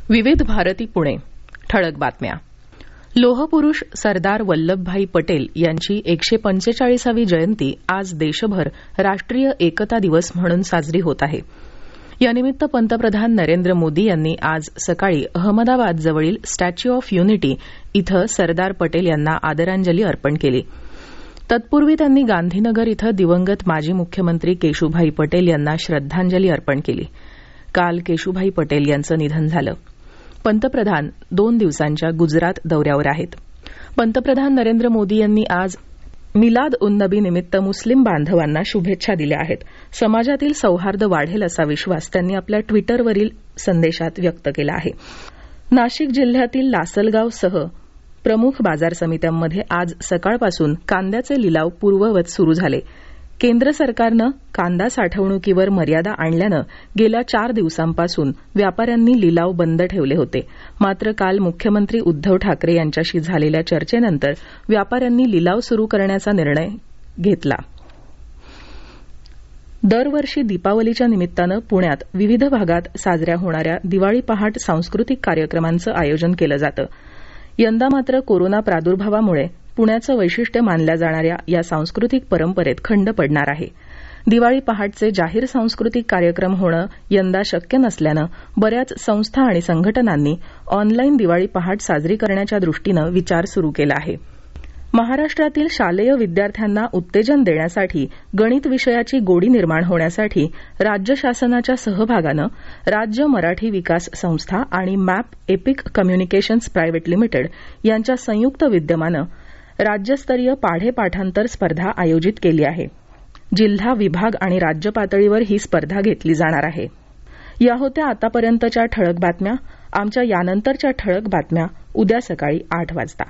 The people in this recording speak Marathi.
विविध भारती पुणे ठळक बातम्या. लोहपुरुष सरदार वल्लभभाई पटेल यांची 145वी जयंती आज देशभर राष्ट्रीय एकता दिवस म्हणून साजरी होत आहे. यानिमित्त पंतप्रधान नरेंद्र मोदी यांनी आज सकाळी अहमदाबाद जवळील स्टॅच्यू ऑफ युनिटी इथं सरदार पटेल यांना आदरांजली अर्पण केली. तत्पूर्वी त्यांनी गांधीनगर इथं दिवंगत माजी मुख्यमंत्री केशुभाई पटेल यांना श्रद्धांजली अर्पण केली. काल केशुभाई पटेल यांचं निधन झालं. पंतप्रधान 2 दिवसांच्या गुजरात दौऱ्यावर आहेत. पंतप्रधान नरेंद्र मोदी यांनी आज मिलाद उन नबी निमित्त मुस्लिम बांधवांना शुभेच्छा दिल्या आहेत. समाजातील सौहार्द वाढेल असा विश्वास त्यांनी आपल्या ट्विटरवरील संदेशात व्यक्त केला आहे. नाशिक जिल्ह्यातील लासलगावसह प्रमुख बाजार समित्यांमध्ये आज सकाळपासून कांद्याचे लिलाव पूर्ववत सुरू झाले. केंद्र सरकारनं कांदा साठवणुकीवर मर्यादा आणल्यानं गेल्या 4 दिवसांपासून व्यापाऱ्यांनी लिलाव बंद ठेवले होते. मात्र काल मुख्यमंत्री उद्धव ठाकरे यांच्याशी झालेल्या चर्चेनंतर व्यापाऱ्यांनी लिलाव सुरू करण्याचा निर्णय घेतला. दरवर्षी दीपावलीच्या निमित्तानं पुण्यात विविध भागात साजऱ्या होणाऱ्या दिवाळी पहाट सांस्कृतिक कार्यक्रमांचं आयोजन केलं जातं. यंदा मात्र कोरोना प्रादुर्भावामुळे पुण्याचं वैशिष्ट्य मानल्या जाणाऱ्या या सांस्कृतिक परंपरेत खंड पडणार आहे. दिवाळी पहाटचे जाहीर सांस्कृतिक कार्यक्रम होणं यंदा शक्य नसल्यानं बऱ्याच संस्था आणि संघटनांनी ऑनलाईन दिवाळी पहाट साजरी करण्याच्या दृष्टीनं विचार सुरू केला आहे. महाराष्ट्रातील शालेय विद्यार्थ्यांना उत्तेजन देण्यासाठी गणित विषयाची गोडी निर्माण होण्यासाठी राज्य शासनाच्या सहभागानं राज्य मराठी विकास संस्था आणि map epic communications private limited यांच्या संयुक्त विद्यमानं राज्यस्तरीय पाढे पाठांतर स्पर्धा आयोजित केली आहे. जिल्हा, विभाग आणि राज्य पातळीवर ही स्पर्धा घेतली जाणार आहे. या होत्या आतापर्यंतच्या ठळक बातम्या. आमच्या यानंतरच्या ठळक बातम्या उद्या सकाळी 8 वाजता.